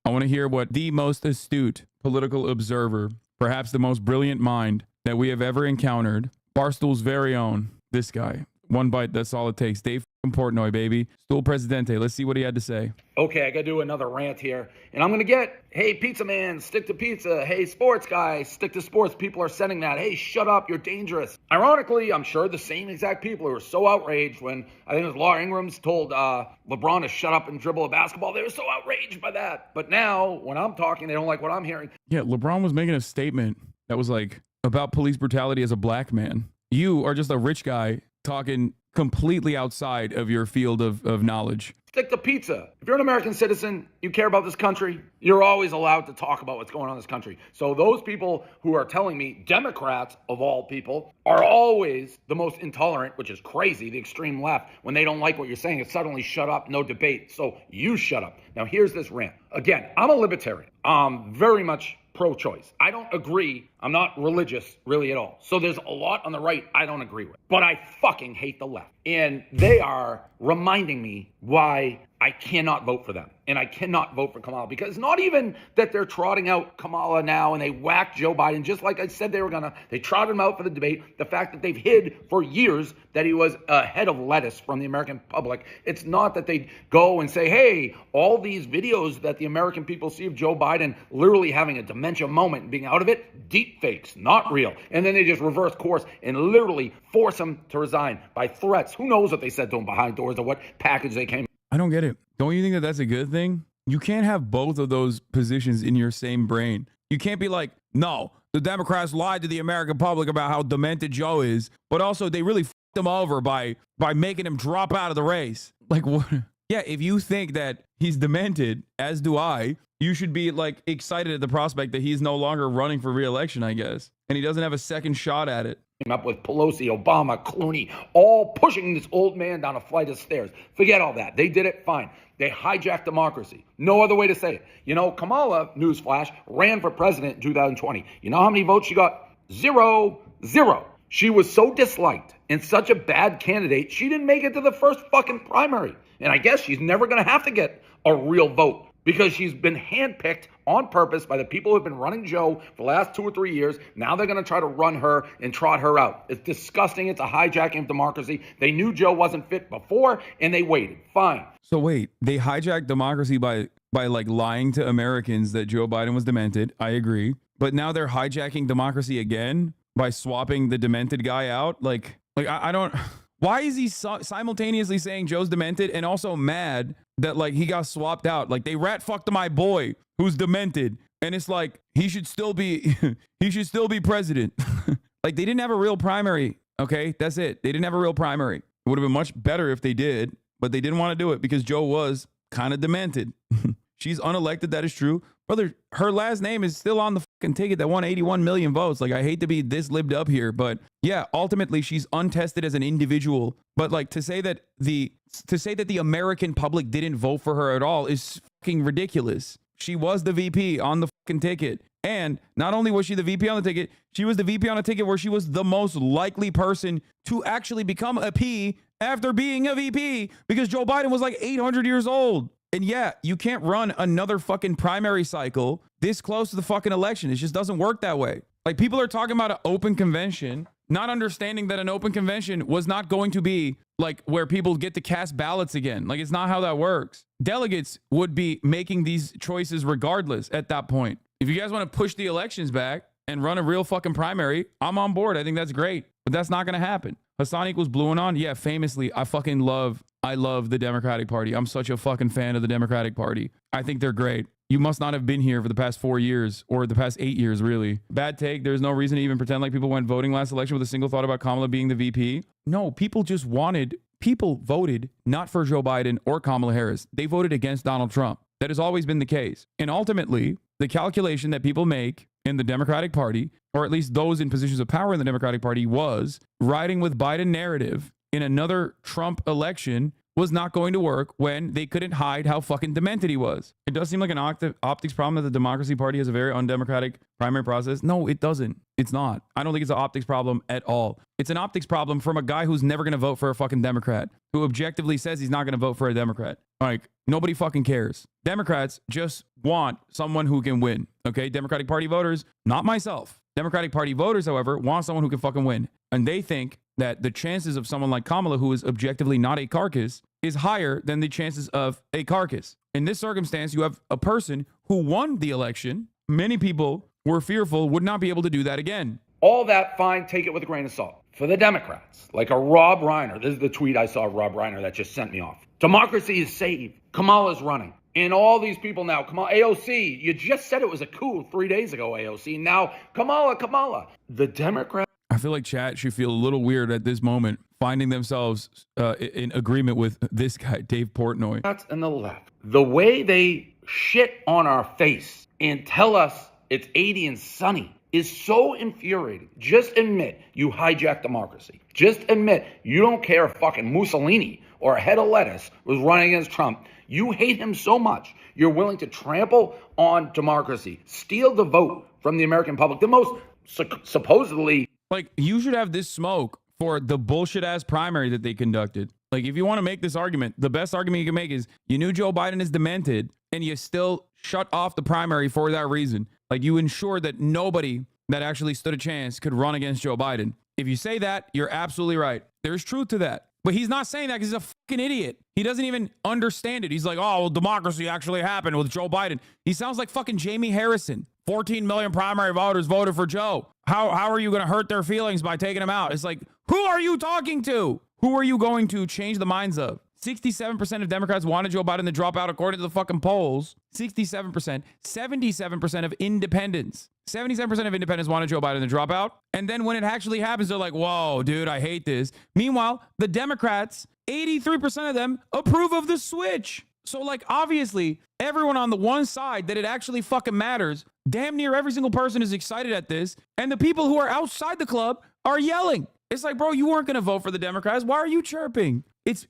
I want to hear what the most astute political observer, perhaps the most brilliant mind that we have ever encountered, Barstool's very own, this guy. One bite, that's all it takes. Dave Portnoy, baby. Stool Presidente. Let's see what he had to say. Okay, I got to do another rant here. And I'm going to get, hey, pizza man, stick to pizza. Hey, sports guy, stick to sports. People are sending that. Hey, shut up, you're dangerous. Ironically, I'm sure the same exact people who were so outraged when, I think it was Laura Ingram's told LeBron to shut up and dribble a basketball. They were so outraged by that. But now, when I'm talking, they don't like what I'm hearing. Yeah, LeBron was making a statement that was like, about police brutality as a black man. You are just a rich guy talking completely outside of your field of knowledge. Stick to pizza. If you're an American citizen, you care about this country, you're always allowed to talk about what's going on in this country. So those people who are telling me, Democrats of all people, are always the most intolerant, which is crazy, the extreme left. When they don't like what you're saying, it's suddenly shut up, no debate. So you shut up. Now here's this rant. Again, I'm a libertarian. I'm very much pro-choice. I don't agree. I'm not religious really at all. So there's a lot on the right I don't agree with. But I fucking hate the left. And they are reminding me why I cannot vote for them. And I cannot vote for Kamala because it's not even that they're trotting out Kamala now and they whacked Joe Biden just like I said they were gonna. They trotted him out for the debate. The fact that they've hid for years that he was a head of lettuce from the American public. It's not that they go and say, hey, all these videos that the American people see of Joe Biden literally having a dementia moment and being out of it, deep fakes, not real. And then they just reverse course and literally force him to resign by threats. Who knows what they said to him behind doors or what package they came. I don't get it. Don't you think that that's a good thing? You can't have both of those positions in your same brain. You can't be like, no, the Democrats lied to the American public about how demented Joe is, but also they really fucked him over by making him drop out of the race. Like, what? Yeah, if you think that he's demented, as do I, you should be like excited at the prospect that he's no longer running for re-election, I guess. And he doesn't have a second shot at it. Up with Pelosi, Obama, Clooney, all pushing this old man down a flight of stairs. Forget all that. They did it fine. They hijacked democracy. No other way to say it. You know, Kamala, newsflash, ran for president in 2020. You know how many votes she got? Zero. She was so disliked and such a bad candidate, she didn't make it to the first fucking primary. And I guess she's never going to have to get a real vote because she's been handpicked on purpose by the people who have been running Joe for the last 2 or 3 years. Now they're going to try to run her and trot her out. It's disgusting. It's a hijacking of democracy. They knew Joe wasn't fit before and they waited. Fine. So wait, they hijacked democracy by like lying to Americans that Joe Biden was demented. I agree. But now they're hijacking democracy again by swapping the demented guy out. Like I don't. Why is he simultaneously saying Joe's demented and also mad that like he got swapped out? Like they rat fucked my boy who's demented, and it's like he should still be president. Like they didn't have a real primary. Okay, that's it. They didn't have a real primary. It would have been much better if they did, but they didn't want to do it because Joe was kind of demented. She's unelected. That is true. Brother, her last name is still on the fucking ticket that won 81 million votes. Like, I hate to be this libbed up here, but yeah, ultimately she's untested as an individual. But like to say that the American public didn't vote for her at all is fucking ridiculous. She was the VP on the fucking ticket. And not only was she the VP on the ticket, she was the VP on a ticket where she was the most likely person to actually become a P after being a VP because Joe Biden was like 800 years old. And yeah, you can't run another fucking primary cycle this close to the fucking election. It just doesn't work that way. Like people are talking about an open convention, not understanding that an open convention was not going to be like where people get to cast ballots again. Like it's not how that works. Delegates would be making these choices regardless at that point. If you guys want to push the elections back and run a real fucking primary, I'm on board. I think that's great, but that's not going to happen. Hasan equals blue and on. Yeah, famously, I love the Democratic Party. I'm such a fucking fan of the Democratic Party. I think they're great. You must not have been here for the past 4 years or the past 8 years, really. Bad take. There's no reason to even pretend like people went voting last election with a single thought about Kamala being the VP. No, people voted not for Joe Biden or Kamala Harris. They voted against Donald Trump. That has always been the case. And ultimately, the calculation that people make in the Democratic Party, or at least those in positions of power in the Democratic Party, was riding with Biden narrative in another Trump election was not going to work when they couldn't hide how fucking demented he was. It does seem like an optics problem that the Democracy Party has a very undemocratic primary process. No, it doesn't. It's not. I don't think it's an optics problem at all. It's an optics problem from a guy who's never going to vote for a fucking Democrat, who objectively says he's not going to vote for a Democrat. Like, nobody fucking cares. Democrats just want someone who can win. Okay? Democratic Party voters, not myself. Democratic Party voters, however, want someone who can fucking win. And they think that the chances of someone like Kamala, who is objectively not a carcass, is higher than the chances of a carcass. In this circumstance, you have a person who won the election. Many people were fearful would not be able to do that again. All that, fine, take it with a grain of salt. For the Democrats, like a Rob Reiner, this is the tweet I saw of Rob Reiner that just sent me off. Democracy is saved. Kamala's running. And all these people now, Kamala, AOC, you just said it was a coup 3 days ago, AOC. Now, Kamala. The Democrats. I feel like chat should feel a little weird at this moment, finding themselves in agreement with this guy, Dave Portnoy. And the left. The way they shit on our face and tell us it's 80 and sunny is so infuriating. Just admit you hijacked democracy. Just admit you don't care if fucking Mussolini or a head of lettuce was running against Trump. You hate him so much, you're willing to trample on democracy, steal the vote from the American public, the most supposedly... Like, you should have this smoke for the bullshit ass primary that they conducted. Like, if you want to make this argument, the best argument you can make is you knew Joe Biden is demented and you still shut off the primary for that reason. Like, you ensured that nobody that actually stood a chance could run against Joe Biden. If you say that, you're absolutely right. There's truth to that. But he's not saying that because he's a fucking idiot. He doesn't even understand it. He's like, oh, well, democracy actually happened with Joe Biden. He sounds like fucking Jamie Harrison. 14 million primary voters voted for Joe. How are you going to hurt their feelings by taking him out? It's like, who are you talking to? Who are you going to change the minds of? 67% of Democrats wanted Joe Biden to drop out according to the fucking polls. 67%. 77% of independents. 77% of independents wanted Joe Biden to drop out. And then when it actually happens, they're like, whoa, dude, I hate this. Meanwhile, the Democrats, 83% of them approve of the switch. So, like, obviously, everyone on the one side that it actually fucking matters, damn near every single person is excited at this. And the people who are outside the club are yelling. It's like, bro, you weren't going to vote for the Democrats. Why are you chirping? It's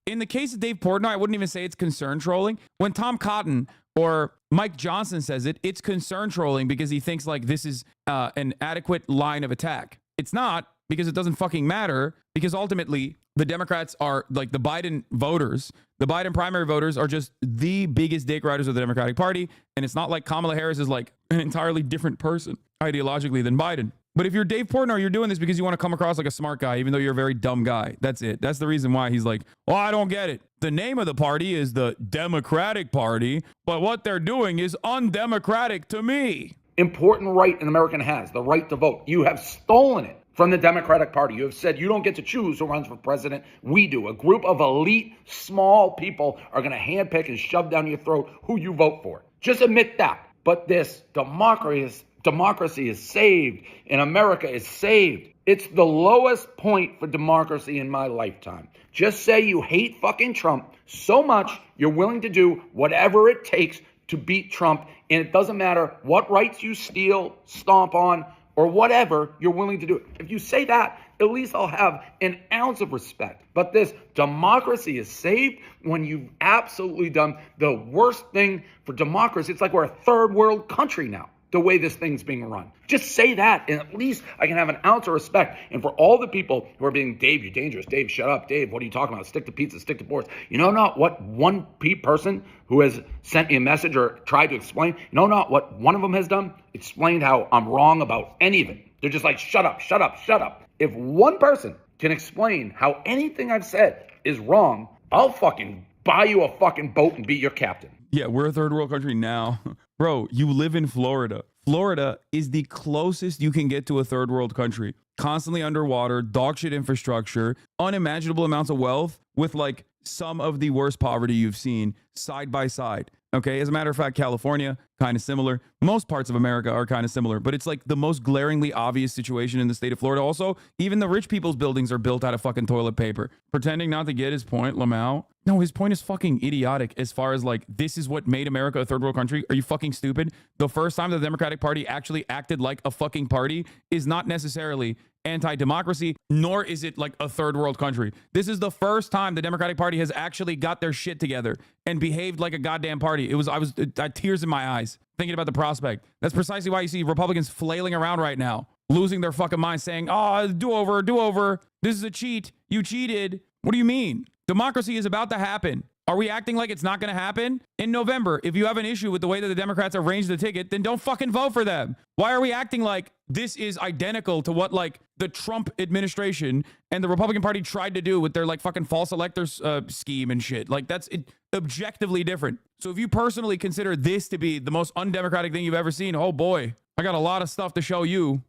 in the case of Dave Portnoy, I wouldn't even say it's concern trolling. When Tom Cotton or Mike Johnson says it, it's concern trolling because he thinks like this is an adequate line of attack. It's not, because it doesn't fucking matter, because ultimately the Democrats are like the Biden voters. The Biden primary voters are just the biggest dick riders of the Democratic Party. And it's not like Kamala Harris is like an entirely different person ideologically than Biden. But if you're Dave Portnoy, you're doing this because you want to come across like a smart guy, even though you're a very dumb guy. That's it. That's the reason why he's like, oh, I don't get it. The name of the party is the Democratic Party, but what they're doing is undemocratic to me. Important right an American has, the right to vote. You have stolen it from the Democratic Party. You have said you don't get to choose who runs for president. We do. A group of elite, small people are going to handpick and shove down your throat who you vote for. Just admit that. But this democracy is saved and America is saved. It's the lowest point for democracy in my lifetime. Just say you hate fucking Trump so much you're willing to do whatever it takes to beat Trump. And it doesn't matter what rights you steal, stomp on, or whatever, you're willing to do it. If you say that, at least I'll have an ounce of respect. But this democracy is saved when you've absolutely done the worst thing for democracy. It's like we're a third world country now, the way this thing's being run. Just say that, and at least I can have an ounce of respect. And for all the people who are being, Dave, you're dangerous. Dave, shut up. Dave, what are you talking about? Stick to pizza, stick to boards. You know not what one person who has sent me a message or tried to explain, you know not what one of them has done? Explained how I'm wrong about any of it. They're just like, shut up, shut up, shut up. If one person can explain how anything I've said is wrong, I'll fucking buy you a fucking boat and be your captain. Yeah, we're a third world country now. Bro, you live in Florida. Florida is the closest you can get to a third world country. Constantly underwater, dog shit infrastructure, unimaginable amounts of wealth with like some of the worst poverty you've seen side by side. Okay, as a matter of fact, California, kind of similar. Most parts of America are kind of similar, but it's like the most glaringly obvious situation in the state of Florida. Also, even the rich people's buildings are built out of fucking toilet paper. Pretending not to get his point, Lamau. No, his point is fucking idiotic as far as like, this is what made America a third world country. Are you fucking stupid? The first time the Democratic Party actually acted like a fucking party is not necessarily anti-democracy, nor is it like a third world country. This is the first time the Democratic Party has actually got their shit together and behaved like a goddamn party. I had tears in my eyes thinking about the prospect. That's precisely why you see Republicans flailing around right now, losing their fucking minds, saying, oh, do over. This is a cheat. You cheated. What do you mean? Democracy is about to happen. Are we acting like it's not going to happen? In November, if you have an issue with the way that the Democrats arranged the ticket, then don't fucking vote for them. Why are we acting like this is identical to what like the Trump administration and the Republican Party tried to do with their like fucking false electors scheme and shit? Like that's objectively different. So if you personally consider this to be the most undemocratic thing you've ever seen, oh boy, I got a lot of stuff to show you.